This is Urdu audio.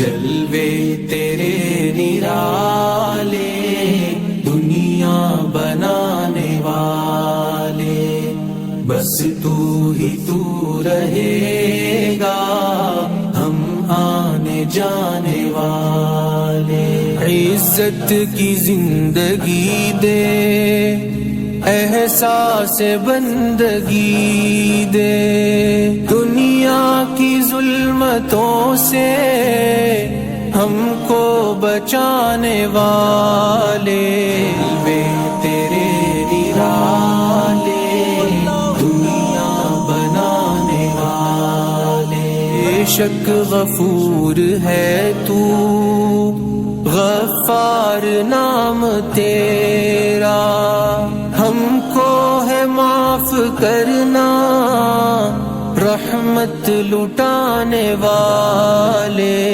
جلوے تیرے نرالے دنیا بنانے والے، بس تو ہی تو رہے گا ہم آنے جانے والے۔ عزت کی زندگی دے، احساس بندگی دے، دنیا کی ظلمتوں سے ہم کو بچانے والے، وے تیرے نرالے دنیا بنانے والے۔ بے شک غفور ہے تو، غفار نام تیرا، ہم کو ہے معاف کرنا رحمت لٹانے والے۔